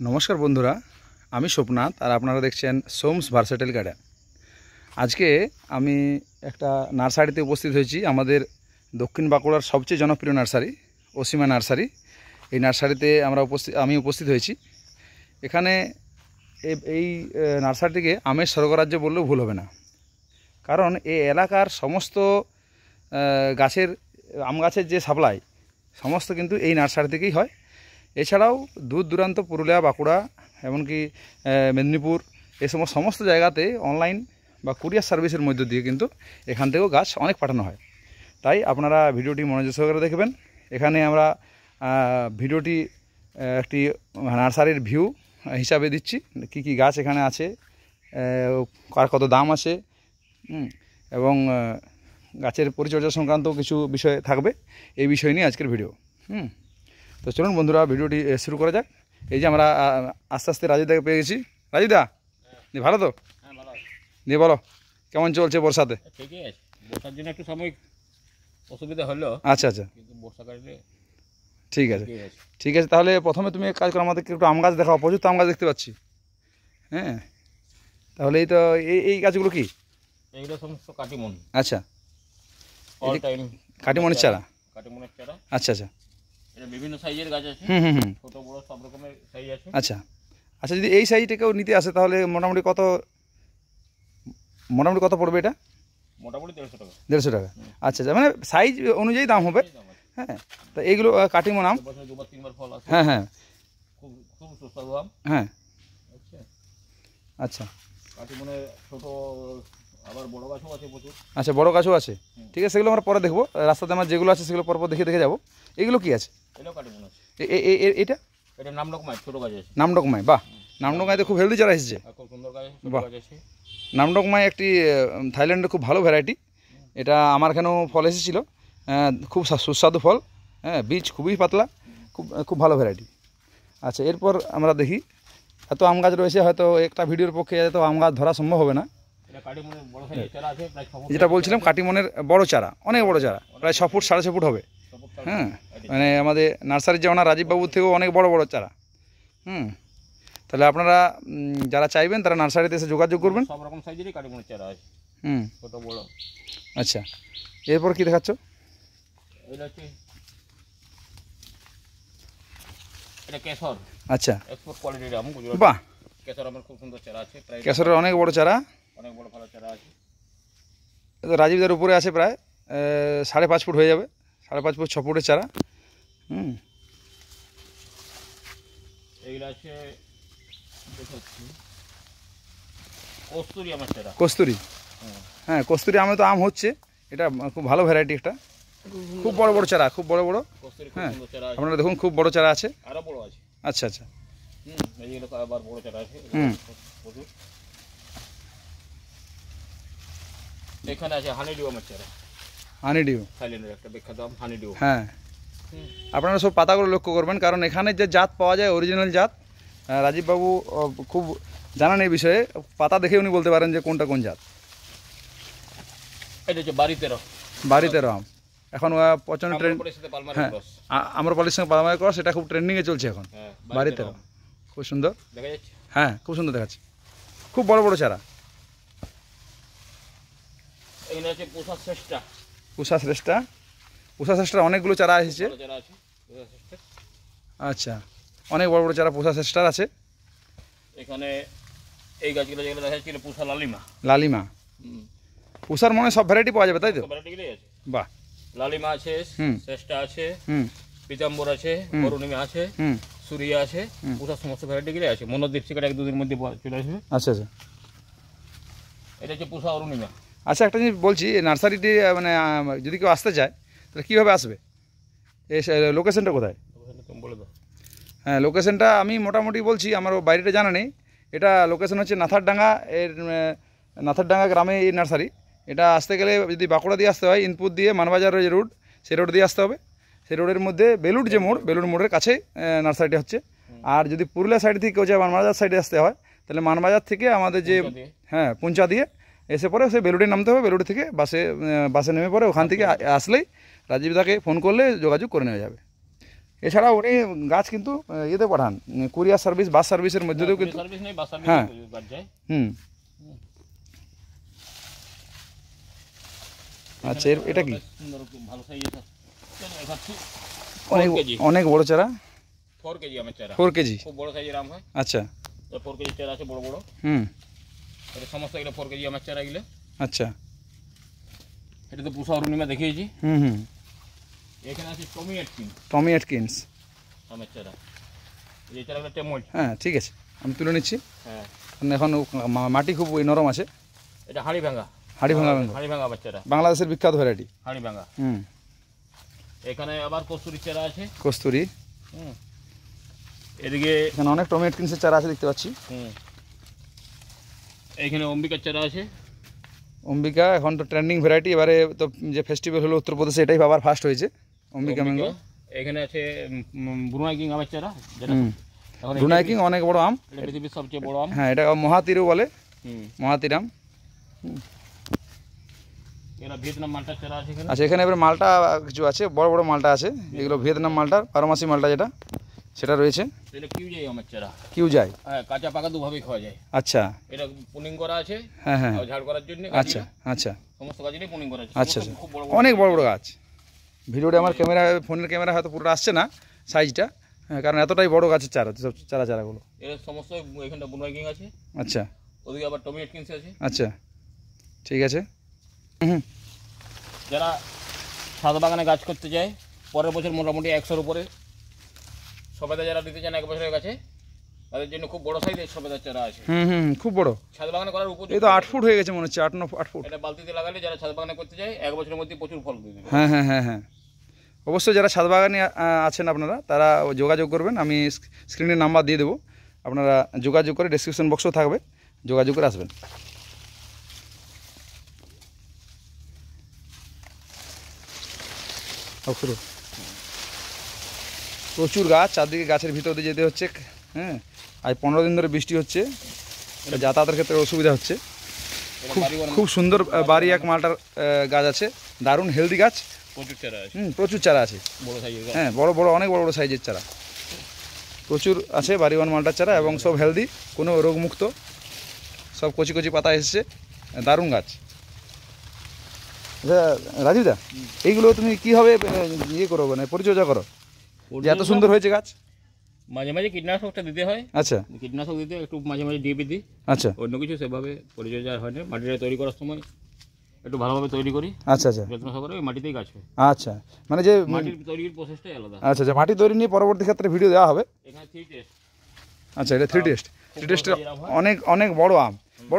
नमस्कार बंधुरा आमी सोमनाथ और आपनारा देखছেন সোমস ভার্সেটাইল গার্ডেন। আজকে আমি একটা নার্সারিতে উপস্থিত হয়েছি। আমাদের দক্ষিণ বাঁকুড়ার সবচেয়ে জনপ্রিয় নার্সারি অসীমা নার্সারি। এই নার্সারিতে আমি উপস্থিত হয়েছি। এখানে এই নার্সারিটিকে আমের স্বর্গরাজ্য বললেও ভুল হবে না, কারণ এই এলাকার সমস্ত গাছের আম গাছের যে সাপ্লাই সমস্ত কিন্তু এই নার্সারি থেকেই হয়। এছাড়াও দূর দূরান্ত পুরুলিয়া, বাঁকুড়া, এমনকি মেদিনীপুর এই সমস্ত জায়গাতে অনলাইন বা কুরিয়ার সার্ভিসের মধ্য দিয়ে কিন্তু এখান থেকেও গাছ অনেক পাঠানো হয়। তাই আপনারা ভিডিওটি মনোযোগ সহকারে দেখবেন। এখানে আমরা ভিডিওটি একটি নার্সারির ভিউ হিসাবে দিচ্ছি, কি কি গাছ এখানে আছে, কার কত দাম আছে, এবং গাছের পরিচর্যা সংক্রান্ত কিছু বিষয় থাকবে। এই বিষয় নিয়ে আজকের ভিডিও। তো চলুন বন্ধুরা ভিডিওটি শুরু করা যাক। এই যে আমরা আস্তে আস্তে রাজুদাকে পেয়ে গেছি। রাজুদা, ভালো তো? দিয়ে বলো কেমন চলছে বর্ষাতে? ঠিকই আছে, বর্ষার জন্য একটু সাময়িক অসুবিধা হলো। আচ্ছা আচ্ছা, কিন্তু বর্ষাকালে ঠিক আছে ঠিক আছে। তাহলে প্রথমে তুমি এক কাজ করো, আমাদেরকে একটু আম গাছ দেখাও। প্রচুর তো আম গাছ দেখতে পাচ্ছি। হ্যাঁ, তাহলে এই তো এই গাছগুলো কি? এইগুলো সমস্ত কাটিমন। আচ্ছা, অল টাইম কাটিমনের চারা। কাটিমনের চারা। আচ্ছা আচ্ছা, এটা বিভিন্ন সাইজের গাছ আছে, ছোট বড় সব রকমের সাইজ আছে। আচ্ছা আচ্ছা, যদি এই সাইজটাকেও নিতে আসে তাহলে মোটামুটি কত পড়বে এটা? মোটামুটি 150 টাকা। 150 টাকা। আচ্ছা আচ্ছা, মানে সাইজ অনুযায়ী দাম হবে। হ্যাঁ, তো এইগুলো কাটিমন আম। বছরে দুবার তিনবার ফল আসে। হ্যাঁ হ্যাঁ, খুব খুব সুস্বাদু আম। হ্যাঁ, আচ্ছা আচ্ছা কাটিমনের ছোট আবার বড় গাছও আছে প্রচুর। আচ্ছা, বড় গাছও আছে। ঠিক আছে, সেগুলো আমরা পরে দেখবো। রাস্তাতে আমার যেগুলো আছে সেগুলো পরপর দেখে যাবো। এগুলো কি আছে? এটাও কাটিমন আছে। এটা এটা নামডকমাই, ছোট গাছ আছে। নামডকমাই। বাহ, নামডকমাইতে খুব হেলদি চারা এসেছে। খুব সুন্দর গাছ, ছোট গাছ আছে। নামডকমাই একটি থাইল্যান্ডের খুব ভালো ভ্যারাইটি। এটা আমার এখানেও ফল এসেছিলো, খুব সুস্বাদু ফল। হ্যাঁ, বীজ খুবই পাতলা, খুব ভালো ভ্যারাইটি। আচ্ছা, এরপর আমরা দেখি। এত আম গাছ রয়েছে, হয়তো একটা ভিডিওর পক্ষে এত আম গাছ ধরা সম্ভব হবে না। যেটা বলছিলাম, কাটিমনের বড় চারা, অনেক বড় চারা, প্রায় 6 ফুট 6.5 ফুট হবে। হ্যাঁ, মানে আমাদের নার্সারির যে ওনার রাজীববাবুর থেকেও অনেক বড় বড় চারা। তাহলে আপনারা যারা চাইবেন তারা নার্সারিতে এসে যোগাযোগ করবেন। সব রকম সাইজেরই কাটিমনের চারা আছে, ছোট বড়। আচ্ছা, এরপর কি দেখাচ্ছ? এটা কেশর। আচ্ছা, এক্সপোর্ট কোয়ালিটির আম। বাহ, কেশর আমার খুব সুন্দর চারা আছে। কেশরের অনেক বড় চারা, অনেক বড় ভালো চারা আছে। রাজীবদার উপরে আছে, প্রায় 5.5 ফুট হয়ে যাবে, 5.5 ফুট 6 ফুটের চারা। এইগুলো আছে কস্তুরি আমের চারা। কস্তুরি, হ্যাঁ, কস্তুরি আমে তো আম হচ্ছে। এটা খুব ভালো ভ্যারাইটি, একটা খুব বড় বড় চারা, খুব বড় বড়। হ্যাঁ, আপনারা দেখুন খুব বড় চারা আছে, আরো বড় আছে। আচ্ছা আচ্ছা, এইগুলো আবার বড় চারা আছে। এখানে আছে হানিডিউ আমের চারা। হানিডিউ থাইল্যান্ডের একটা বিখ্যাত আম হানিডিউ। হ্যাঁ, আপনারা সব পাতাগুলো লক্ষ্য করবেন, কারণ এখানে যে জাত পাওয়া যায় অরিজিনাল জাত। রাজীববাবু খুব জানান এই বিষয়ে, পাতা দেখে উনি বলতে পারেন যে কোনটা কোন জাত। এটা হচ্ছে বাড়িতে আম। এখন প্রচন্ড ট্রেন্ড। হ্যাঁ, আম্রপালির সঙ্গে পালমারি ক্রস, এটা খুব ট্রেন্ডিংয়ে চলছে এখন। বাড়িতে খুব সুন্দর দেখা যাচ্ছে। হ্যাঁ, খুব সুন্দর দেখাচ্ছে, খুব বড় বড় চারা। এখানে আছে পুষা শ্রেষ্ঠা অনেকগুলো চারা এসেছে। আচ্ছা, অনেক বড় বড় চারা পুষা শ্রেষ্ঠার আছে। এখানে এই গাছগুলো যেগুলো দেখা যাচ্ছে পুষা লালিমা। পুষার মনে সব ভ্যারাইটি পাওয়া যাবে, তাই তো? বাহ, লালিমা আছে, শ্রেষ্ঠা আছে, পিতাম্বর আছে, অরুণিমা আছে, সুরিয়া আছে। পুষার সমস্ত ভ্যারাইটিগুলো আছে। মনোদ্বীপ শিকাটা 1-2 দিনের মধ্যে চলে আসবে। আচ্ছা আচ্ছা, এটা হচ্ছে পুষা অরুণিমা। আচ্ছা, একটা জিনিস বলছি, নার্সারিটি মানে যদি কেউ আসতে চায় তাহলে কীভাবে আসবে? এই লোকেশনটা কোথায়? বলে দাও। হ্যাঁ, লোকেশনটা আমি মোটামুটি বলছি, আমার বাইরেটা জানা নেই। এটা লোকেশন হচ্ছে নাথারডাঙ্গা। নাথারডাঙ্গা গ্রামে এই নার্সারি। এটা আসতে গেলে যদি বাঁকুড়া দিয়ে আসতে হয়, ইনপুট দিয়ে মানবাজার যে রোড, সেই রোড দিয়ে আসতে হবে। সেই রোডের মধ্যে বেলুড় যে মোড়, বেলুড় মোড়ের কাছে নার্সারিটি হচ্ছে। আর যদি পুরুলিয়া সাইড থেকে কেউ যায় মানবাজার সাইডে আসতে হয়, তাহলে মানবাজার থেকে আমাদের যে পুঞ্চা দিয়ে এসে পরে সে বেলুড়ে নামতে হবে। বেলুড় থেকে বাসে নেমে পরে ওখান থেকে আসলেই রাজীবদাকে ফোন করলে যোগাযোগ করে নেওয়া যাবে। এছাড়াও উনি গাছ কিন্তু ইয়েতে পাঠান, কুরিয়ার সার্ভিস, বাস সার্ভিসের মধ্যে দিয়েও কিন্তু। সার্ভিস নেই, বাস সার্ভিস হ্যাঁ। গাছ যায়। হুম। আচ্ছা, এটা কি? সুন্দর ভালো সাইজের দেখাচ্ছি। অনেক 4 কেজি, অনেক বড় চারা, 4 কেজি আমের চারা, 4 কেজি। খুব বড় সাইজের আম হয়। আচ্ছা। 4 কেজি চারা আছে বড় বড়। হুম। এটা সমস্ত এগুলো 4 কেজি আমের চারা এগুলো। আচ্ছা। এটা তো পুষা অরুণিমা দেখিয়েছি। হুম হুম। এখানে আছে টমি এটকিন টমি এটকিন্স আমের চারা, এই চারাগুলো টেমোল। হ্যাঁ, ঠিক আছে, আমি তুলে নিচ্ছি। হ্যাঁ, কারণ এখন মাটি খুব নরম আছে। এটা হাড়ি ভাঙা, হাড়ি ভাঙা ম্যাঙ্গো, হাড়ি ভাঙা আমের চারা, বাংলাদেশের বিখ্যাত ভ্যারাইটি। হাড়ি ভাঙা। হুম। এখানে আবার কস্তুরি চারা আছে। কস্তুরি। হুম। এদিকে এখানে অনেক টমি এটকিন্সের চারা আছে দেখতে পাচ্ছি। হুম, এইখানে অম্বিকার চারা আছে। অম্বিকা এখন তো ট্রেন্ডিং ভ্যারাইটি, এবারে তো যে ফেস্টিভ্যাল হলো উত্তরপ্রদেশে, এটাই আবার ফার্স্ট হয়েছে অম্বিকা ম্যাঙ্গো। এখানে আছে ব্রুনাই কিং আমের চারা, যেটা এখন ব্রুনাই কিং অনেক বড় আম। এটা পৃথিবীর সবচেয়ে বড় আম। হ্যাঁ, এটা মহাতীরও বলে, হুম। মহাতীর আম। এরা ভিয়েতনাম মালটার চারা আছে এখানে। আচ্ছা, এখানে এবার মালটা কিছু আছে, বড় বড় মালটা আছে, এগুলো ভিয়েতনাম মালটার, বারোমাসি মালটা যেটা, সেটা রয়েছে। এটা কিউ যাই আমের চারা। কিউ যায়। হ্যাঁ, কাঁচা পাকা দুভাবেই খাওয়া যায়। আচ্ছা। এটা পুনিং করা আছে। হ্যাঁ হ্যাঁ। আর ঝাড় করার জন্য। আচ্ছা আচ্ছা সমস্ত গাছেরই পুনিং করা আছে। আচ্ছা। সমস্ত খুব বড় অনেক বড় বড় গাছ। ভিডিওটা আমার ক্যামেরা, ফোনের ক্যামেরা হয়তো পুরোটা আসছে না সাইজটা, হ্যাঁ, কারণ এতটাই বড় গাছের চারা, সব চারাগুলো। এর সমস্ত এখানটা ব্রুনাই কিং আছে। আচ্ছা ওদিকে আবার টমি এটকিন্স আছে। আচ্ছা, ঠিক আছে। হুম। যারা ছাদ বাগানে গাছ করতে চায়, পরের বছর মোটামুটি 100-র উপরে সবেদা যারা দিতে চান 1 বছরের কাছে, তাদের জন্য খুব বড় সাইজের সবেদার চারা আছে। হুম হুম, খুব বড়। ছাদ বাগানে করার উপযোগী। এই তো 8 ফুট হয়ে গেছে মনে হচ্ছে, 8 ফুট। এটা বালতিতে লাগালে যারা ছাদ বাগানে করতে চায় 1 বছরের মধ্যে প্রচুর ফল দিয়ে দেবে। হ্যাঁ হ্যাঁ হ্যাঁ হ্যাঁ, অবশ্যই যারা ছাদ বাগানে আছেন আপনারা, তারা যোগাযোগ করবেন, আমি স্ক্রিনে নাম্বার দিয়ে দেবো, আপনারা যোগাযোগ করে, ডেসক্রিপশন বক্সও থাকবে, যোগাযোগ করে আসবেন। প্রচুর গাছ, চারদিকে গাছের ভিতর দিয়ে যেতে হচ্ছে। হ্যাঁ, আজ 15 দিন ধরে বৃষ্টি হচ্ছে, যাতায়াতের ক্ষেত্রে অসুবিধা হচ্ছে। খুব সুন্দর বাড়ি এক মালটার গাছ আছে, দারুণ হেলদি গাছ, প্রচুর চারা আছে। প্রচুর চারা আছে, বড় সাইজের। হ্যাঁ, বড় বড়, অনেক বড় বড় সাইজের চারা প্রচুর আছে, বাড়িওয়ান মালটার চারা, এবং সব হেলদি, কোনো রোগমুক্ত, সব কচি কচি পাতা এসছে, দারুণ গাছ। আচ্ছা রাজীবদা, এইগুলো তুমি কীভাবে ইয়ে করো, মানে পরিচর্যা করো যে এত সুন্দর হয়েছে গাছ? মাঝে মাঝে কীটনাশকটা দিতে হয়। আচ্ছা। কীটনাশক দিতে একটু মাঝে মাঝে ডিএপি দিই। আচ্ছা। অন্য কিছু সেভাবে পরিচর্যা হয় না। মাটিটা তৈরি করার সময় একটু ভালোভাবে তৈরি করি। আচ্ছা আচ্ছা। যত্ন সহকারে ওই মাটিতেই গাছ হয়। আচ্ছা, মানে যে মাটির তৈরির প্রসেসটাই আলাদা। আচ্ছা আচ্ছা, মাটি তৈরি নিয়ে পরবর্তী ক্ষেত্রে ভিডিও দেওয়া হবে। এখানে 3 টেস্ট। আচ্ছা, এটা 3 টেস্ট। 3 টেস্টের অনেক অনেক বড়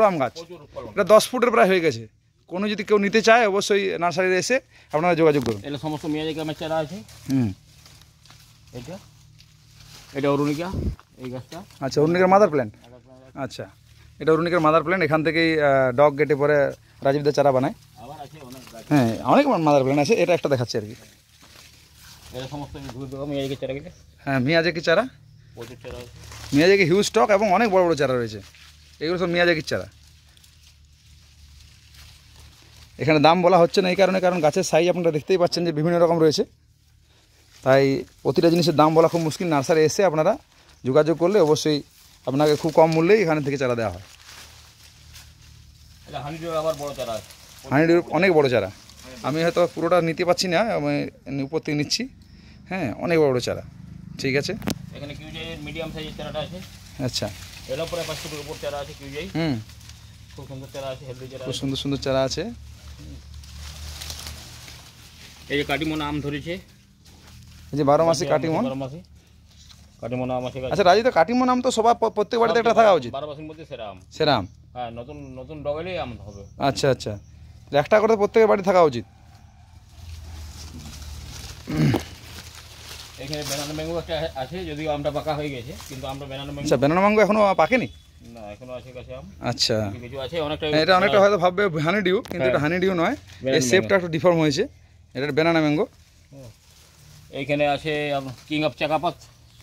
আম গাছ, প্রচুর ফলন। এটা 10 ফুটের প্রায় হয়ে গেছে। কোনো যদি কেউ নিতে চায়, অবশ্যই নার্সারিতে এসে আপনারা যোগাযোগ করুন। এটা সমস্ত মেয়াজি গ্রামের চারা আছে। হুম। এটা অরুণিকা, এই গাছটা। আচ্ছা, অরুণিকার মাদার প্ল্যান্ট। আচ্ছা, এটা অরুণিকার মাদার প্ল্যান্ট, এখান থেকেই ডগ গেটে পরে রাজীবদের চারা বানায়। আবার আছে অনেক গাছ। হ্যাঁ, অনেক মাদার প্ল্যান্ট আছে, এটা একটা দেখাচ্ছে আর কি। এটা সমস্ত ঘুরে দেবো মেয়াজি চারা গেলে। হ্যাঁ, মিয়াজাকি চারা, প্রচুর চারা আছে। মিয়াজাকি হিউজ স্টক, এবং অনেক বড় বড় চারা রয়েছে, এগুলো সব মিয়াজাকির চারা। এখানে দাম বলা হচ্ছে না এই কারণে, কারণ গাছের সাইজ আপনারা দেখতেই পাচ্ছেন যে বিভিন্ন রকম রয়েছে, তাই প্রতিটা জিনিসের দাম বলা খুব মুশকিল। নার্সারি এসে আপনারা যোগাযোগ করলে অবশ্যই আপনাকে খুব কম মূল্যেই এখান থেকে চারা দেওয়া হয়। এটা হানিডিউর আবার বড় চারা আছে। হানিডিউর অনেক বড় চারা, আমি হয়তো পুরোটা নিতে পারছি না, আমি উপর থেকে নিচ্ছি। হ্যাঁ, অনেক বড় বড় চারা, ঠিক আছে। এখানে কিউজাইয়ের মিডিয়াম সাইজের চারাটা আছে। আচ্ছা। এটা প্রায় 5 ফুটের উপর চারা আছে কিউজাই। হুম। খুব সুন্দর চারা আছে, হেলদি চারা খুব আছে। সুন্দর সুন্দর চারা আছে। এই যে কাটিমন আম ধরেছে, এই যে 12 মাসি কাটিমন। 12 মাসি কাটিমন আম আছে। আচ্ছা রাজু, তো কাটিমন আম তো সবার প্রত্যেক বাড়িতে একটা থাকা উচিত। 12 মাসের মধ্যে সেরা আম। সেরা আম। হ্যাঁ, নতুন নতুন ডগেলেই আম হবে। আচ্ছা আচ্ছা, একটা করে প্রত্যেকের বাড়ি থাকা উচিত। এখানে ব্যানানা ম্যাঙ্গো একটা আছে, যদিও আমটা পাকা হয়ে গেছে, কিন্তু আমরা ব্যানানা ম্যাঙ্গো। আচ্ছা, ব্যানানা ম্যাঙ্গো এখনো পাকেনি? না, এখনো আছে গাছে আম। আচ্ছা, কিছু আছে, অনেকটা। এটা অনেকটা হয়তো ভাববে হানি ডিউ, কিন্তু এটা হানি ডিউ নয়, এই শেপটা একটু ডিফর্ম হয়েছে, এটা ব্যানানা ম্যাঙ্গো। এইখানে আছে কিং অফ চাকাপাত,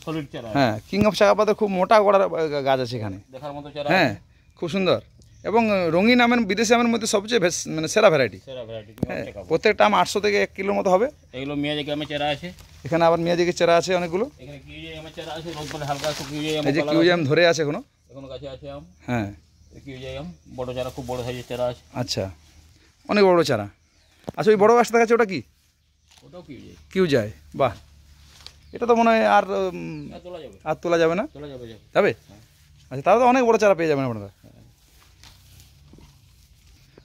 সলিড চারা। হ্যাঁ, কিং অফ চাকাপাতে খুব মোটা গোড়ার গাছ আছে এখানে, দেখার মতো চারা। হ্যাঁ খুব সুন্দর। এবং রঙিন আমের বিদেশি আমের মধ্যে সবচেয়ে মানে সেরা ভ্যারাইটি। সেরা ভ্যারাইটি হ্যাঁ, প্রত্যেকটা আম 800 থেকে 1 কিলোর মতো হবে। এগুলো মিয়াজি গ্রামে চারা আছে। এখানে আবার মিয়াজিকের চারা আছে অনেকগুলো। এখানে কিউজি আমের চারা আছে, রোদ পরে হালকা একটু কিউজি আম। এই যে কিউজি আম ধরে আছে এখনো গাছে আছে আম। হ্যাঁ, কিউজি আম বড় চারা, খুব বড় সাইজের চারা আছে। আচ্ছা, অনেক বড় চারা। আচ্ছা, ওই বড় গাছটা দেখাচ্ছে ওটা কি? ওটাও কিউজি। কিউজাই, বাহ, এটা তো মনে হয় আর তোলা যাবে। আর তোলা যাবে না? তোলা যাবে। যাবে? আচ্ছা, তাহলে তো অনেক বড় চারা পেয়ে যাবেন আপনারা।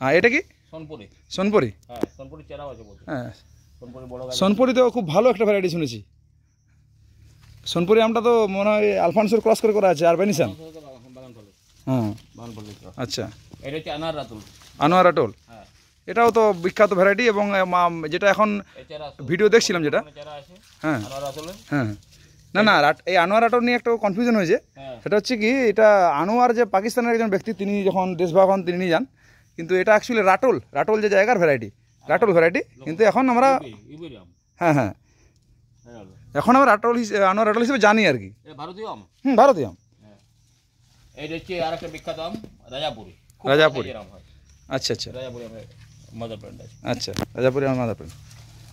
হ্যাঁ, এটা কি? সোনপুরি। সোনপুরি? হ্যাঁ, সোনপুরি চারাও আছে বলতে। হ্যাঁ, সোনপুরি বড় গাছ। সোনপুরি তো খুব ভালো একটা ভ্যারাইটি শুনেছি। সোনপুরি আমটা তো মনে হয় আলফানসোর ক্রস করে করা আছে আর বেনিসান। বাগান ফলে। হ্যাঁ, বাগান ফলে। আচ্ছা, এটা হচ্ছে আনার রাতুল। আনোয়ার আটল, হ্যাঁ, এটাও তো বিখ্যাত ভ্যারাইটি। এবং যেটা এখন এই চারা ভিডিও দেখছিলাম যেটা, চারা আছে হ্যাঁ আনার রাতুলের। হ্যাঁ, না না, এই আনোয়ার আটল নিয়ে একটা কনফিউশন হয়েছে। হ্যাঁ, সেটা হচ্ছে কি, এটা আনোয়ার যে পাকিস্তানের একজন ব্যক্তি, তিনি যখন দেশভাগ হন তিনি নিয়ে যান, কিন্তু এটা অ্যাকচুয়ালি রাটল। রাটল যে জায়গার ভ্যারাইটি, রাটল ভ্যারাইটি। কিন্তু এখন আমরা ইউবেরিয়াম। হ্যাঁ হ্যাঁ, এখন আমরা আনোয়ার রাটল হিসেবে জানি আর কি। এটা ভারতীয় আম। ভারতীয় আম। এটা হচ্ছে আর একটা বিখ্যাত আম, রাজাপুরি। খুব রাজাপুরি। সাইজের আম হয়। আচ্ছা আচ্ছা রাজাপুরি আমের মাদার প্ল্যান্ট আছে। আচ্ছা, রাজাপুরি আমার মাদার প্ল্যান্ট।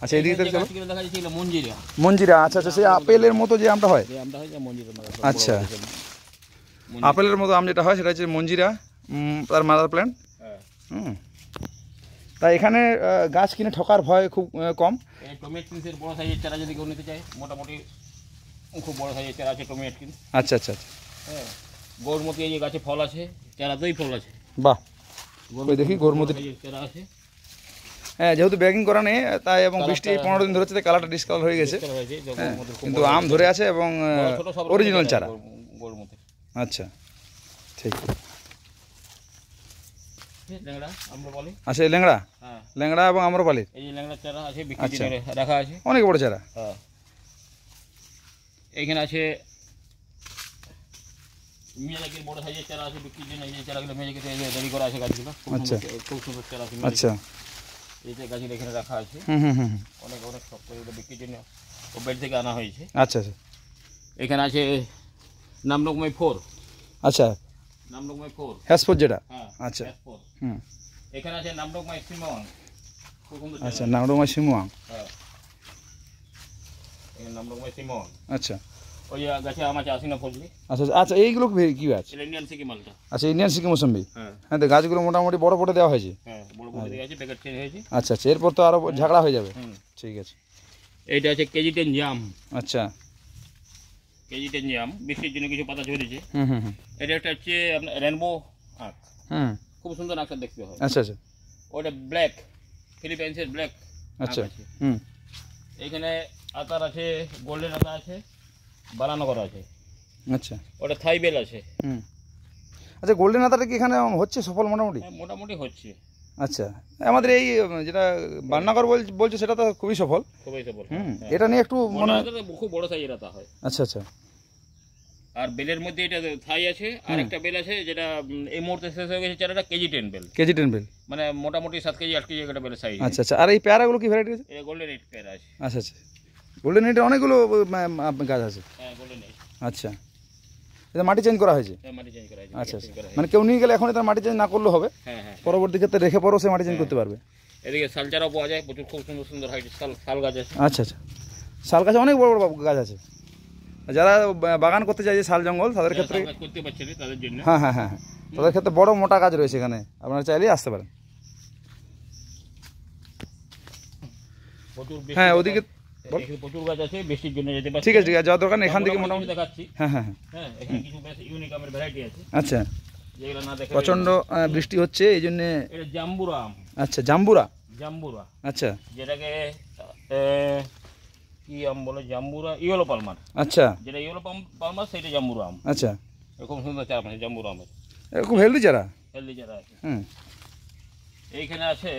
আচ্ছা, এদিকে চলো। গাছগুলো দেখা যাচ্ছে এগুলো মঞ্জিরা। মঞ্জিরা, আচ্ছা আচ্ছা, সেই আপেলের মতো যে আমটা হয়। এই আমটা হয় যে মঞ্জিরা। আচ্ছা, আপেলের মতো আম যেটা হয় সেটা হচ্ছে মঞ্জিরা, তার মাদার প্ল্যান্ট। হ্যাঁ, হুম, তাই এখানে গাছ কিনে ঠকার ভয় খুব কম। এই টমেটিনসের বড় সাইজের চারা যদি কেউ নিতে চায়, মোটামুটি খুব বড় সাইজের চারা আছে টমেটিন। আচ্ছা আচ্ছা আচ্ছা, হ্যাঁ, গৌরমতি এই যে গাছে ফল আছে, চারাতেই ফল আছে। বাহ, ওই দেখি গৌরমতি চারা আছে। হ্যাঁ, যেহেতু ব্যাগিং করা নেই তাই, এবং বৃষ্টি 15 দিন ধরে হচ্ছে, কালারটা ডিসকালার হয়ে গেছে, কিন্তু আম ধরে আছে এবং অরিজিনাল চারা। গৌরমতি। আচ্ছা, ঠিক। ল্যাংড়া আমরা বলি। আচ্ছা, এই ল্যাংড়া, হ্যাঁ, ল্যাংড়া এবং আম্রপালির এই যে ল্যাংড়া চারা আছে, বিক্রির জন্য রাখা আছে। অনেক বড় চারা। হ্যাঁ, এইখানে আছে মিয়াজাকির বড় সাইজের চারা আছে বিক্রির জন্য। এই যে চারাগুলো মিয়াজাকি তৈরি করা আছে গাছগুলো। আচ্ছা, খুব সুন্দর চারা আছে। আচ্ছা, এই যে গাছগুলো এখানে রাখা আছে, হুম হুম হুম, অনেক অনেক শক্ত, এগুলো বিক্রির জন্য ও বেড থেকে আনা হয়েছে। আচ্ছা আচ্ছা, এখানে আছে নামডকমাই 4। আচ্ছা, নামডকমাই 4। হ্যাসফোর যেটা, হ্যাঁ, আচ্ছা, S4। হুম, এখানে আছে নামডকমাই সিমন। খুব সুন্দর চারা। আচ্ছা, নামডোমা শিমুয়াং, হ্যাঁ, এখানে নামডকমাই সিমন। আচ্ছা ওই যে গাছে আম আছে আসিনা ফজলি। আচ্ছা আচ্ছা, এইগুলো কি গাছ? এটা ইন্ডিয়ান সিকি মালটা। আচ্ছা, ইন্ডিয়ান সিকি মৌসম্বি। হ্যাঁ, হ্যাঁ, তো গাছগুলো মোটামুটি বড় বড় দেওয়া হয়েছে। হ্যাঁ, বড় বড় দিকে আছে, প্যাকেট চেঞ্জ হয়েছে। আচ্ছা আচ্ছা, এরপর তো আরো ঝাগড়া হয়ে যাবে। হুম, ঠিক আছে। এইটা আছে কেজি 10 জাম। আচ্ছা, কেজি 10 জাম, বৃষ্টির জন্য কিছু পাতা ঝরেছে। হুম হুম হুম, এটা একটা হচ্ছে আপনার রেনবো আখ। হুম, খুব সুন্দর আখটা দেখতে হয়। আচ্ছা আচ্ছা, ওটা ব্ল্যাক, ফিলিপাইন্সের ব্ল্যাক। আচ্ছা, হুম, এখানে আতার আছে, গোল্ডেন আতা আছে, বালানগর আছে। আচ্ছা, ওটা থাই বেল আছে। হুম, আচ্ছা, গোল্ডেন আতাটা কি এখানে হচ্ছে সফল মোটামুটি? হ্যাঁ, মোটামুটি হচ্ছে। আচ্ছা, আমাদের এই যেটা বান্নাগর বলছো সেটা তো খুবই সফল। খুবই সফল। হুম, এটা নিয়ে একটু মনে হয়। খুব বড় সাইজের আতা হয়। আচ্ছা আচ্ছা, আর বেলের মধ্যে এটা থাই আছে, আর একটা বেল আছে যেটা এই মুহূর্তে শেষ হয়ে গেছে চারাটা, কেজি 10 বেল। কেজি 10 বেল, মানে মোটামুটি 7 কেজি 8 কেজি একটা বেলের সাইজ। আচ্ছা আচ্ছা। আর এই পেয়ারাগুলো কি ভ্যারাইটি আছে? এটা গোল্ডেন এইট পেয়ারা আছে। আচ্ছা আচ্ছা, গোল্ডেন এইটের অনেকগুলো গাছ আছে। হ্যাঁ, গোল্ডেন এইট। আচ্ছা, এটা মাটি চেঞ্জ করা হয়েছে। হ্যাঁ, মাটি চেঞ্জ করা হয়েছে। আচ্ছা আচ্ছা, মানে কেউ নিয়ে গেলে এখন তার মাটি চেঞ্জ না করলেও হবে, হ্যাঁ হ্যাঁ। পরবর্তী ক্ষেত্রে রেখে পরও সে মাটি চেঞ্জ করতে পারবে। এদিকে শাল চারাও পাওয়া যায় প্রচুর, খুব সুন্দর সুন্দর হাইট শাল গাছ আছে। আচ্ছা আচ্ছা, শাল গাছে অনেক বড় বড় গাছ আছে। যারা বাগান করতে চায় যে শাল জঙ্গল, তাদের ক্ষেত্রে শাল গাছ করতে পারছে না তাদের জন্য। হ্যাঁ হ্যাঁ হ্যাঁ, তাদের ক্ষেত্রে বড় মোটা গাছ রয়েছে এখানে, আপনারা চাইলেই আসতে পারেন। প্রচুর হ্যাঁ, ওদিকে এখানে প্রচুর গাছ আছে, বৃষ্টির জন্য যেতে পারছে। ঠিক আছে ঠিক আছে, যাওয়ার দরকার নেই, এখান থেকে মোটামুটি দেখাচ্ছি। হ্যাঁ হ্যাঁ হ্যাঁ, হ্যাঁ, এখানে কিছু বেশ ইউনিক আমের ভ্যারাইটি আছে আচ্ছা, যেগুলো না দেখে। প্রচণ্ড বৃষ্টি হচ্ছে এই জন্যে। এটা জাম্বুরা আম। আচ্ছা, জাম্বুরা, জাম্বুরা, আচ্ছা যেটাকে কি আম বলে, জাম্বুরা ইয়েলো পালমার। আচ্ছা, যেটা ইয়েলো পালমার সেটা জাম্বুরা আম। আচ্ছা, এরকম সুন্দর চারা আছে জাম্বুরা আমের, খুব হেলদি চারা। হেলদি চারা আছে। হুম, এইখানে আছে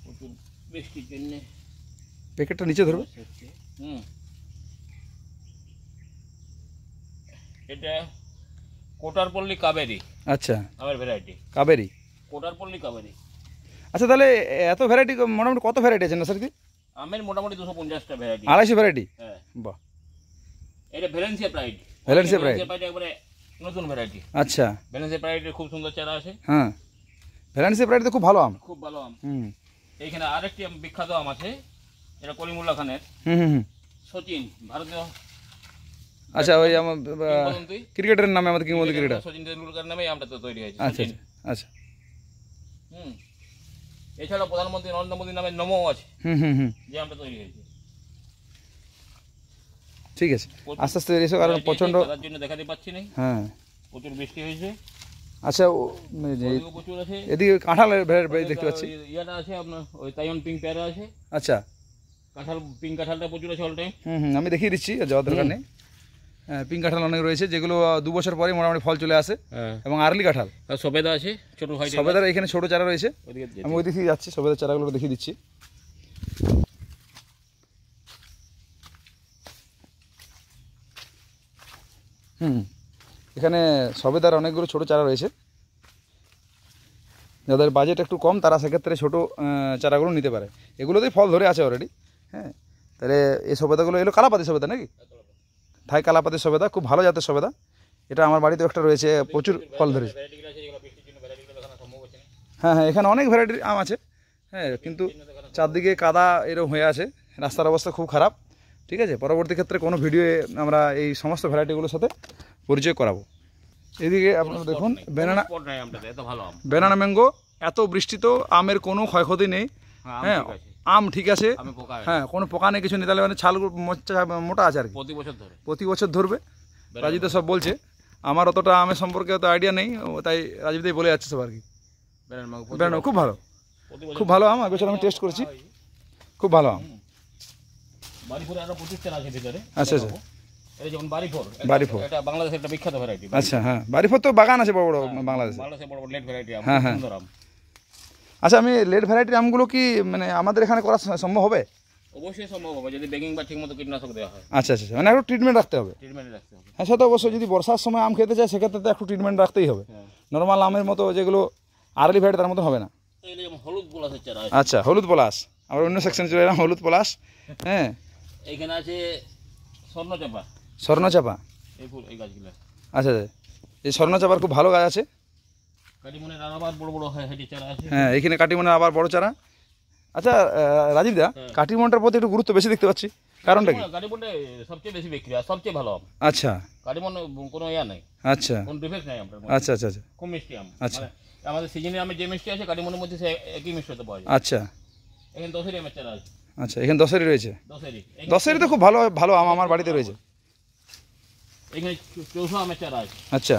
প্রচুর বৃষ্টির জন্য। প্যাকেটটা নিচে ধরবে। হুম, এটা কোটারপল্লী কাবেরি আচ্ছা, আমের ভ্যারাইটি। কাবেরি, কোটারপল্লী কাবেরি আচ্ছা, তাহলে এত ভ্যারাইটি, মোটামুটি কত ভ্যারাইটি আছে নার্সারিতে? আমের মোটামুটি 250টা ভ্যারাইটি। 250 ভ্যারাইটি, হ্যাঁ, বাহ। এটা ভ্যালেন্সিয়া প্রাইড। ভ্যালেন্সিয়া প্রাইড, একবারে নতুন ভ্যারাইটি। আচ্ছা, ভ্যালেন্সি ভ্যারাইটির খুব সুন্দর চারা আছে। হ্যাঁ, ভ্যালেন্সি ভ্যারাইটি খুব ভালো আম। খুব ভালো আম। হুম এইখানে আরেকটি বিখ্যাত আম আছে, এটা কলিমুল্লাহ খানের হুম। সচিন, ভারতীয় আচ্ছা, ওই আমার কিংবদন্তি ক্রিকেটারের নামে, আমাদের কিংবদন্তি ক্রিকেটার। সচিন তেন্ডুলকার নামে এই আমটা তো তৈরি হয়েছে। আচ্ছা সচিন। আচ্ছা। এছাড়া প্রধানমন্ত্রী নরেন্দ্র মোদীর নামে নমো আছে, হুম। যে আমটা তৈরি হয়েছে। ঠিক আছে, আস্তে আস্তে এসো, কারণ প্রচণ্ড তার জন্য দেখাতে পাচ্ছি না। হ্যাঁ, প্রচুর বৃষ্টি হয়েছে। আচ্ছা, ওদিকেও প্রচুর আছে। এদিকে কাঁঠালের ভ্যারাইটি দেখতে পাচ্ছি। ইয়াটা আছে আপনার, ওই তাইওয়ান পিঙ্ক পেয়ারা আছে। আচ্ছা, কাঁঠাল, পিঙ্ক কাঁঠালটা প্রচুর আছে অল টাইম। আমি দেখিয়ে দিচ্ছি, যাওয়ার দরকার নেই। হ্যাঁ, পিঙ্ক কাঁঠাল অনেক রয়েছে, যেগুলো 2 বছর পরে মোটামুটি ফল চলে আসে। এবং আর্লি কাঁঠাল, সবেদা আছে, ছোট হোয়াইট। সবেদার এখানে ছোট চারা রয়েছে, ওদিকে আমি ওই দিকে যাচ্ছি, সবেদার চারাগুলো দেখিয়ে দিচ্ছি। এখানে সবেদার অনেকগুলো ছোট চারা রয়েছে। যাদের বাজেট একটু কম তারা সেক্ষেত্রে ছোটো চারাগুলো নিতে পারে। এগুলোতেই ফল ধরে আছে অলরেডি। হ্যাঁ, তাহলে এই সবেদাগুলো এলো কালাপাতি সবেদা নাকি? থাই কালাপাতি সবেদা, খুব ভালো জাতের সবেদা। এটা আমার বাড়িতে একটা রয়েছে, প্রচুর ফল ধরেছে। হ্যাঁ, এখানে অনেক ভ্যারাইটির আম আছে। হ্যাঁ, কিন্তু চারদিকে কাদা এরকম হয়ে আছে, রাস্তার অবস্থা খুব খারাপ। ঠিক আছে, পরবর্তী ক্ষেত্রে কোনো ভিডিওয়ে আমরা এই সমস্ত ভ্যারাইটিগুলোর সাথে পরিচয় করাবো। এদিকে আপনারা দেখুন, ব্যানানা ম্যাঙ্গো, এত বৃষ্টিতেও আমের কোনো ক্ষয়ক্ষতি নেই। হ্যাঁ, আম ঠিক আছে। হ্যাঁ, কোনো পোকা নেই, কিছু নেই। তাহলে মানে ছাল মোটা আছে আর কি, প্রতি বছর ধরবে। রাজীবদা সব বলছে, আমার অতটা আমের সম্পর্কে অত আইডিয়া নেই, তাই রাজীবদাই বলে যাচ্ছে সব আর কি। ব্যানানা খুব ভালো, খুব ভালো আম। এবছর আমি টেস্ট করেছি, খুব ভালো আম। আচ্ছা আচ্ছা, বাড়িফোর এটা বাংলাদেশের একটা বিখ্যাত ভ্যারাইটি। আচ্ছা, হ্যাঁ, বাড়িফোর তো বাগান আছে বড় বড় বাংলাদেশে। বড় বড় লেট ভ্যারাইটি আম, হ্যাঁ হ্যাঁ। সুন্দর আম। আচ্ছা, আমি লেট ভ্যারাইটির আমগুলো কি মানে আমাদের এখানে করা সম্ভব হবে? অবশ্যই সম্ভব হবে, যদি বেকিং বা ঠিকমতো কীটনাশক দেওয়া হয়। আচ্ছা আচ্ছা, মানে একটু ট্রিটমেন্ট রাখতে হবে। হ্যাঁ, সেটা অবশ্যই। যদি বর্ষার সময় আম খেতে চায় সেক্ষেত্রে তো একটু ট্রিটমেন্ট রাখতেই হবে। নর্মাল আমের মতো যেগুলো আর্লি ভ্যারাইটি তার মতো হবে না। হলুদ পলাশের চারা। আচ্ছা, হলুদ পলাশ, আমরা অন্য সেকশনে চলে এলাম। হলুদ পলাশ, হ্যাঁ। এইখানে আছে স্বর্ণচাপা। স্বর্ণচাপা, এই ফুল, এই গাছগুলো। আচ্ছা, এই স্বর্ণচাপার খুব ভালো গাছ আছে। কাটিমনের আবার বড় বড় হাইটি চারা আছে। হ্যাঁ, এখানে কাটিমনের আবার বড় চারা। আচ্ছা রাজীবদা, কাটিমনটার প্রতি একটু গুরুত্ব বেশি দেখতে পাচ্ছি, কারণটা কি? কাটিমনে সবচেয়ে বেশি বিক্রি আর সবচেয়ে ভালো আম। আচ্ছা, কাটিমন কোনো ইয়া নাই। আচ্ছা, কোনো ডিফেক্ট নাই আমটার মধ্যে। আচ্ছা আচ্ছা আচ্ছা, খুব মিষ্টি আম। আচ্ছা, আমাদের সিজনের আমের যে মিষ্টি আছে কাটিমনের মধ্যে সে একই মিষ্টতা পাওয়া যায়। আচ্ছা, এখানে 10 আমের চারা আছে। আচ্ছা, এখানে 10-এরই রয়েছে। 10 তো খুব ভালো ভালো আম আমার বাড়িতে রয়েছে। এখানে 64 আমের চারা আছে। আচ্ছা,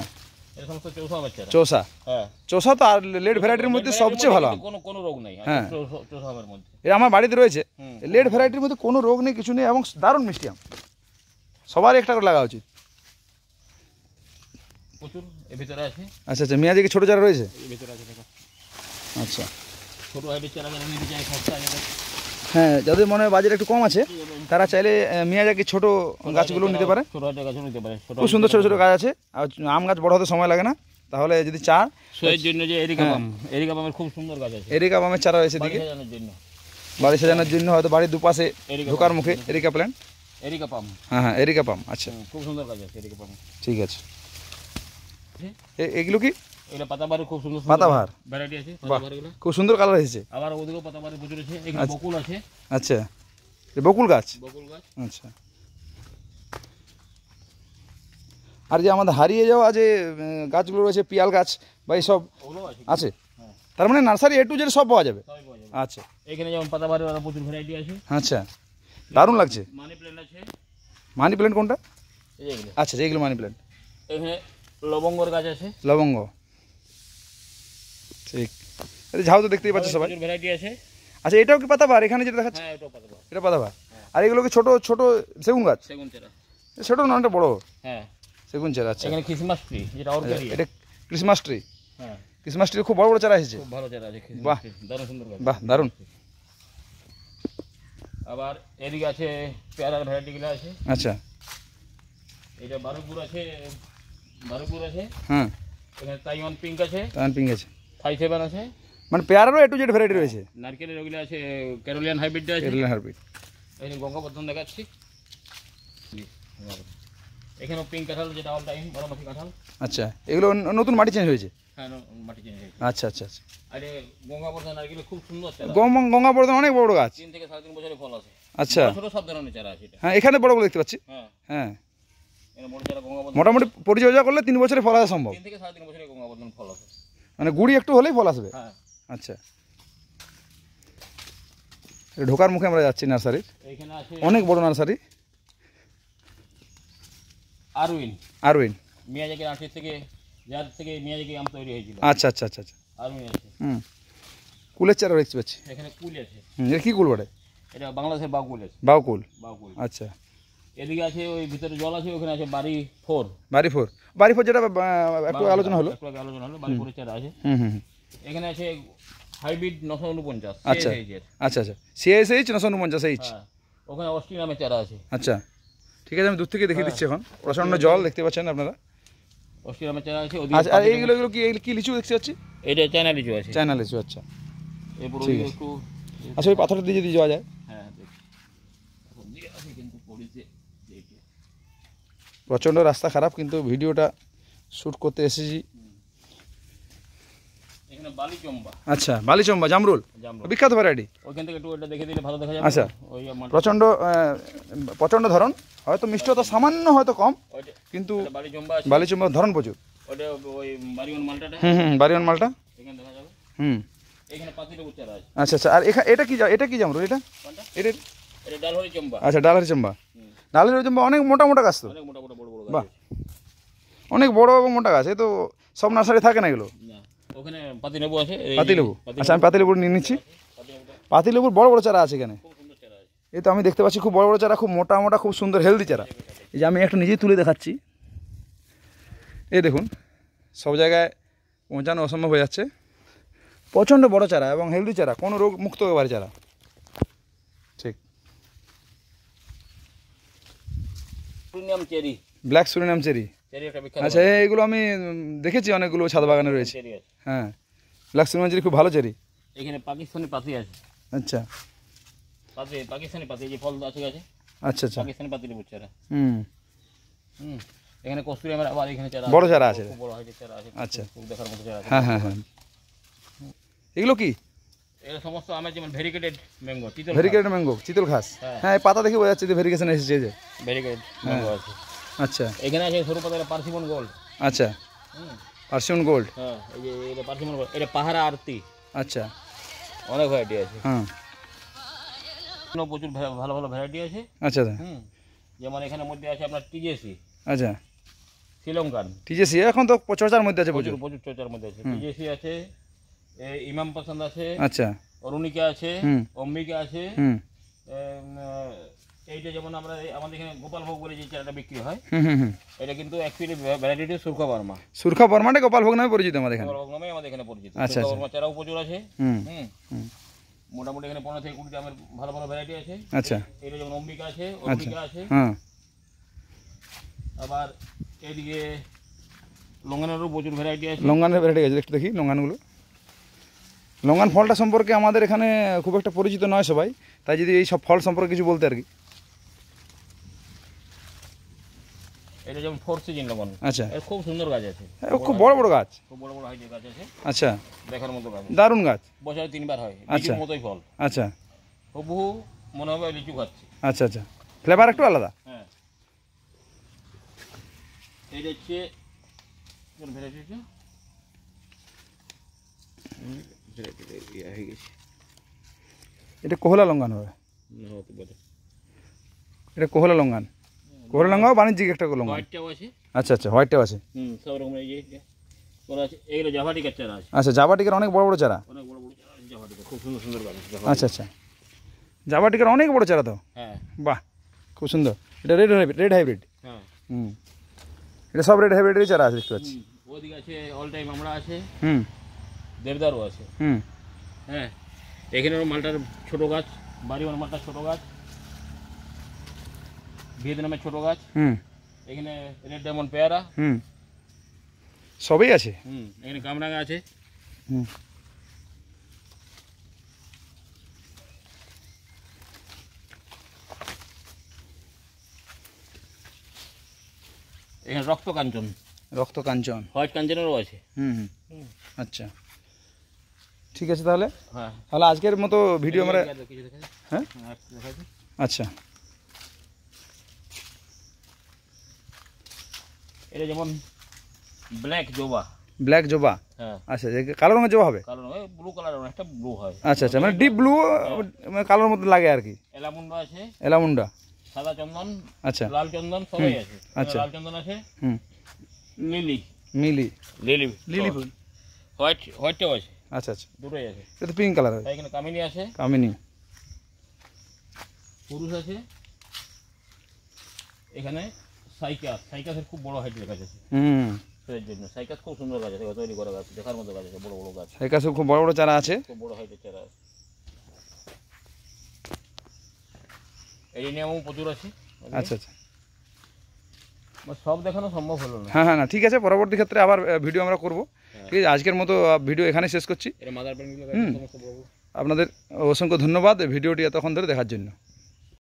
এই সমস্ত 64 আমের চারা। চৌসা, হ্যাঁ, চৌসা তো আর লেট ভ্যারাইটির মধ্যে সবচেয়ে ভালো আম। কোনো রোগ নাই। হ্যাঁ, 64 আমের মধ্যে এটা আমার বাড়িতে রয়েছে। লেট ভ্যারাইটির মধ্যে কোনো রোগ নেই, কিছু নেই, এবং দারুণ মিষ্টি আম। সবারই একটা করে লাগা উচিত। প্রচুর এর ভিতরে আছে। আচ্ছা আচ্ছা, মিয়াজাকি ছোটো চারা রয়েছে। এর ভিতরে আছে দেখো। আচ্ছা, ছোট হাইটের চারা যেন নিতে চাই সস্তা। হ্যাঁ, যাদের মনে হয় বাজেট একটু কম আছে তারা চাইলে মিয়াজাকি ছোট গাছগুলো নিতে পারে। ছোট হাইটের গাছও নিতে পারে। খুব সুন্দর ছোটো ছোটো গাছ আছে, আর আম গাছ বড় হতে সময় লাগে না। তাহলে যদি চান শোয়ের জন্য যে এরিকা পাম, এরিকা পামের খুব সুন্দর গাছ আছে। এরিকা পামের চারা রয়েছে দিকে, বাড়ি সাজানোর জন্য, হয়তো বাড়ির দুপাশে ঢোকার মুখে এরিকা প্ল্যান্ট, এরিকা পাম। হ্যাঁ হ্যাঁ, এরিকা পাম। আচ্ছা, খুব সুন্দর গাছ আছে এরিকা পাম। ঠিক আছে। এগুলো কি? এটা পাতাবাহার, খুব সুন্দর পাতাবাহার ভ্যারাইটি আছে। পাতাবাহারগুলো খুব সুন্দর কালার এসেছে। আবার ওদিকেও পাতাবাহার প্রচুর আছে। এখানে বকুল আছে। আচ্ছা, বকুল গাছ। বকুল গাছ, আচ্ছা। আর যে আমাদের হারিয়ে যাওয়া যে গাছগুলো রয়েছে, পিয়াল গাছ বা এইসব আছে, তার মানে নার্সারি A to Z সব পাওয়া যাবে। আচ্ছা, এখানে যেমন পাতাবাহারের আরো প্রচুর ভ্যারাইটি আছে। আচ্ছা, দারুণ লাগছে। মানি প্ল্যান্ট আছে। মানি প্ল্যান্ট কোনটা? এইগুলো। আচ্ছা, এইগুলো মানি প্ল্যান্ট। এখানে লবঙ্গর গাছ আছে। লবঙ্গ, ঠিক। ঝাউ তো দেখতেই পাচ্ছে সবাই। প্রচুর ভ্যারাইটি আছে। আচ্ছা, এটাও কি পাতাবাহার? এখানে যেটা দেখাচ্ছে হ্যাঁ, এটাও পাতাবাহার। এটা পাতাবাহার। আর এগুলো কি ছোট ছোট সেগুন গাছ? সেগুন চারা। ছোট না, এটা বড়? হ্যাঁ, সেগুন চারা। আচ্ছা, এখানে ক্রিসমাস ট্রি, যেটা অর্কিড। এটা ক্রিসমাস ট্রি। হ্যাঁ, ক্রিসমাস ট্রি খুব বড় বড় চারা এসেছে। খুব ভালো চারা আছে। বাহ, দারুণ সুন্দর গাছ। বাহ, দারুণ। আবার এদিকে আছে পেয়ারার ভ্যারাইটিগুলো আছে। আচ্ছা, এটা বারুপুর আছে, বারুপুর আছে। হ্যাঁ, এখানে তাইওয়ান পিঙ্ক আছে। তাইওয়ান পিঙ্ক আছে। 57 আছে। মানে পেয়ারারও A to Z ভ্যারাইটি রয়েছে। নারকেলের ওগুলো আছে, ক্যারোলিয়ান হাইব্রিডটা আছে। কেরালা হাইব্রিড। এই গঙ্গাবর্ধন দেখাচ্ছি। এখানে পিঙ্ক কাঁঠাল, যেটা অল টাইম বারোমাসি কাঁঠাল। আচ্ছা, এগুলো নতুন মাটি চেঞ্জ হয়েছে? হ্যাঁ, মাটি চেঞ্জ হয়েছে। আচ্ছা আচ্ছা আচ্ছা। আর গঙ্গাবর্ধন নারকেল খুব সুন্দর চারা, গঙ্গাবর্ধন অনেক বড় গাছ। 3 থেকে 3.5 বছরে ফল আছে। আচ্ছা, ছোট সব ধরনের চারা আছে এটা। হ্যাঁ এখানে বড় বড় দেখতে পাচ্ছি। হ্যাঁ হ্যাঁ, এখানে বড় চারা গঙ্গাবর্ধন মোটামুটি পরিচর্যা করলে 3 বছরে ফল আসা সম্ভব। 3 থেকে 3.5 বছরে গঙ্গাবর্ধন ফল আছে। মানে গুড়ি একটু হলেই ফল আসবে। হ্যাঁ। আচ্ছা, ঢোকার মুখে আমরা যাচ্ছি নার্সারির। এখানে আছে অনেক বড় নার্সারি। আরউইন মিয়াজাকি আর্টিস্ট থেকে, যার থেকে মিয়াজাকি আম তৈরি হয়েছিল। আচ্ছা আচ্ছা আচ্ছা আচ্ছা। আরউইন আছে। কুলের চারা দেখতে পাচ্ছি। এখানে কুল আছে। এটা কি কুল বটে? এটা বাংলাদেশের বাউকুল আছে। বাউকুল। আচ্ছা, এদিকে আছে ওই ভিতরে জল আছে, ওখানে আছে বাড়ি ফোর। বাড়ি ফোর যেটা একটু আলোচনা হলো। বাড়ি ফোরের চারা আছে। এখানে আছে হাইব্রিড 949। আচ্ছা আচ্ছা আচ্ছা, সিএসএইচ 949H। হ্যাঁ, ওখানে অস্ট্রি নামের চারা আছে। আচ্ছা ঠিক আছে, আমি দূর থেকে দেখিয়ে দিচ্ছি। এখন প্রচণ্ড জল দেখতে পাচ্ছেন আপনারা। অস্ট্রি নামের চারা আছে। আচ্ছা, আর এইগুলো কি লিচু দেখতে পাচ্ছি? এটা চায়না লিচু আছে। চায়না লিচু, আচ্ছা এরপর ঠিক আছে। একটু আচ্ছা, ওই পাথরটা দিয়ে যদি যাওয়া যায়। হ্যাঁ দেখি, কিন্তু পড়েছে। প্রচণ্ড রাস্তা খারাপ, কিন্তু ভিডিওটা শ্যুট করতে এসেছি। এখানে বালিচম্বা। আচ্ছা, বালিচম্বা জামরুল বিখ্যাত ভ্যারাইটি। ওইখান থেকে একটু এটা দেখে দিলে ভালো দেখা যাবে। আচ্ছা, ওই প্রচণ্ড ধরন, হয়তো মিষ্টতা সামান্য হয়তো কম, ওইটা কিন্তু বালিচম্বা আছে। বালিচম্বার ধরন প্রচুর। ওটা ওই বাড়িওয়ান মালটাটা বাড়িওয়ান মালটা এখানে দেখা যাবে। এখানে পাতিলেবুর চারা আছে। আচ্ছা আচ্ছা, আর এটা কি জামরুল? এটা এটা ডালহরি চম্বা। আচ্ছা, ডালহরি চম্বা। ডালহরি চম্বা অনেক মোটা মোটা গাছ তো। অনেক মোটা মোটা বড় বড় গাছ। বাহ, অনেক বড় এবং মোটা গাছ। এই তো সব নার্সারি থাকে না এগুলো। না, ওখানে পাতিলেবু আছে। পাতিলেবু, আচ্ছা আমি পাতিলেবু নিয়ে নিচ্ছি। পাতিলেবুর বড় বড় চারা আছে এখানে। খুব সুন্দর চারা আছে। এই তো আমি দেখতে পাচ্ছি খুব বড় বড় চারা, খুব মোটা মোটা, খুব সুন্দর হেলদি চারা। এই যে আমি একটা নিজেই তুলে দেখাচ্ছি। এই দেখুন, সব জায়গায় পৌঁছানো অসম্ভব হয়ে যাচ্ছে। প্রচণ্ড বড় চারা এবং হেলদি চারা, কোনো রোগ মুক্ত একেবারে চারা। ঠিক, premium cherry, black Surinam cherry. Cherry একটা বিখ্যাত। আচ্ছা, এইগুলো আমি দেখেছি, অনেকগুলো ছাদ বাগানে রয়েছে। চেরি আছে। হ্যাঁ, ব্ল্যাক সুরিনাম চেরি খুব ভালো চেরি। এখানে পাকিস্তানি পাতি আছে। আচ্ছা, পাকিস্তানি পাতি, এই যে ফল আছে গাছে। আচ্ছা আচ্ছা, পাকিস্তানি পাতিলেবুর চারা। হুম, এখানে কস্তুরি আমার আবার এখানে চারা বড় চারা আছে। খুব বড় হাইটের চারা আছে। আচ্ছা, খুব দেখার মতো চারা আছে। হ্যাঁ হ্যাঁ হ্যাঁ। এগুলো কি? এরা সমস্ত আমের যেমন ভেরিকেটেড ম্যাঙ্গো, ভেরিকেটেড ম্যাঙ্গো, চিতল ঘাস। হ্যাঁ, এই পাতা দেখে বোঝা যাচ্ছে যে ভেরিকেশন এসেছে। যে ভেরিকেটেড ম্যাঙ্গো আছে। আচ্ছা, এখানে আছে সরু পাতার পার্সিমন গোল্ড। আচ্ছা, পার্সিমন গোল্ড। হ্যাঁ, এই যে এটা পার্সিমন গোল্ড, এটা পাহাড়া আরতি। আচ্ছা, অনেক ভ্যারাইটি আছে। হ্যাঁ, প্রচুর ভালো ভালো ভ্যারাইটি আছে। আচ্ছা, যেমন এখানের মধ্যে আছে আপনার টিজেসি। আচ্ছা, শ্রীলঙ্কান টিজেসি এখন তো চর্চার মধ্যে আছে, প্রচুর। প্রচুর চর্চার মধ্যে আছে। টিজেসি আছে, ইমাম পছন্দ আছে। আচ্ছা, অরুণিকা আছে, অম্বিকা আছে। এইটা যেমন আমরা আমাদের এখানে গোপালভোগ বলে যে চারাটা বিক্রি হয়, এটা কিন্তু অ্যাকচুয়ালি ভ্যারাইটি সুরখা বর্মা। সুরখা বর্মাটা গোপালভোগ নামে পরিচিত আমাদের এখানে। গোপালভোগ নামে আমাদের এখানে পরিচিত। আচ্ছা, সুরখা বর্মা চারাও প্রচুর আছে। মোটামুটি এখানে 15 থেকে 20টা আমের ভালো ভালো ভ্যারাইটি আছে। আচ্ছা, এটা যেমন অম্বিকা আছে, অরুণিকা আছে। হ্যাঁ, আবার এদিকে লঙ্গানেরও প্রচুর ভ্যারাইটি আছে। লঙ্গানের ভ্যারাইটি আছে, একটু দেখি লঙ্গানগুলো। লঙ্গান ফলটা সম্পর্কে আমাদের এখানে খুব একটা পরিচিত নয় সবাই, তাই যদি এই সব ফল সম্পর্কে কিছু বলতে আর কি। এটা যেমন 4 সিজন লঙ্ঘন। আচ্ছা, এর খুব সুন্দর গাছ আছে। খুব বড় বড় গাছ, খুব বড় বড় হাইটের গাছ আছে। আচ্ছা, দেখার মতো গাছ, দারুণ গাছ। বছরে 3 বার হয়, আচ্ছা, লিচুর মতোই ফল। আচ্ছা, হুবহু মনে হবে লিচু খাচ্ছি। আচ্ছা আচ্ছা, ফ্লেভার একটু আলাদা। হ্যাঁ, এটা হচ্ছে কোন ভ্যারাইটি? এটা কোহলা লঙ্গান হবে। এটা কোহলা লঙ্গান। কোহলা লঙ্গাও বাণিজ্যিক একটা লঙ্গান। হোয়াইটটাও আছে। আচ্ছা আচ্ছা, হোয়াইটটাও আছে। সব রকমের এই যে ওরা আছে। এগুলো জাভাটিকার চারা আছে। আচ্ছা, জাভাটিকার অনেক বড় বড় চারা। অনেক বড় বড় চারা আছে জাভাটিকা, খুব সুন্দর সুন্দর গাছ আছে। আচ্ছা আচ্ছা, জাভাটিকার অনেক বড় চারা তো। হ্যাঁ, বাহ, খুব সুন্দর। এটা রেড হাইব্রিড। হ্যাঁ, এটা সব রেড হাইব্রিডেরই চারা আছে দেখতে পাচ্ছি। ওদিকে আছে অল টাইম আমরা আছে। হুম, দেবদারও আছে। হ্যাঁ, এখানেও মালটার ছোট গাছ, বাড়িওয়ান মালটার ছোট গাছ, ভিয়েতনামের ছোট গাছ। এখানে রেড ডায়মন্ড পেয়ারা। সবই আছে। এখানে কামরাঙা আছে। এখানে রক্ত কাঞ্চন, রক্ত কাঞ্চন। হোয়াইট কাঞ্চনেরও আছে। হুম হুম, আচ্ছা ঠিক আছে তাহলে। হ্যাঁ, তাহলে আজকের মতো ভিডিও আমরা, কিছু দেখা যায়? হ্যাঁ হ্যাঁ, দেখা যায়। আচ্ছা এটা যেমন ব্ল্যাক জবা। ব্ল্যাক জবা, হ্যাঁ, আচ্ছা যে কালো রঙের জবা হবে। কারণ ওই ব্লু কালার, অনেকটা ব্লু হয়। আচ্ছা আচ্ছা, মানে ডিপ ব্লু, মানে কালোর মতো লাগে আর কি। এলামুন্ডা আছে, এলামুন্ডা, সাদা চন্দন, আচ্ছা লাল চন্দন সবাই আছে। আচ্ছা। লাল চন্দন আছে, হুম, লিলি, মিলি, লিলি, লিলি ফুল, হোয়াইটটাও আছে, আচ্ছা আচ্ছা, দুটোই আছে। এটা তো পিঙ্ক কালার হয়। তাই এখানে কামিনী আছে, কামিনী, পুরুষ আছে। এখানে সাইকাস, সাইকাসের খুব বড় হাইটের গাছ আছে। হুম, সেই জন্য সাইকাস খুব সুন্দর গাছ আছে, তৈরি করা গাছ, দেখার মতো গাছ আছে, বড় বড় গাছ, এই কাছে খুব বড় বড় চারা আছে। খুব বড় হাইটের চারা আছে। এরিনিয়ামও প্রচুর আছে। আচ্ছা আচ্ছা, সব দেখানো সম্ভব হলো না। হ্যাঁ হ্যাঁ, না ঠিক আছে, পরবর্তী ক্ষেত্রে আবার ভিডিও আমরা করব। ঠিক আছে, আজকের মতো ভিডিও এখানে শেষ করছি। এটা মাদার প্ল্যান্ট আপনাদের অসংখ্য ধন্যবাদ ভিডিওটি এতক্ষণ ধরে দেখার জন্য।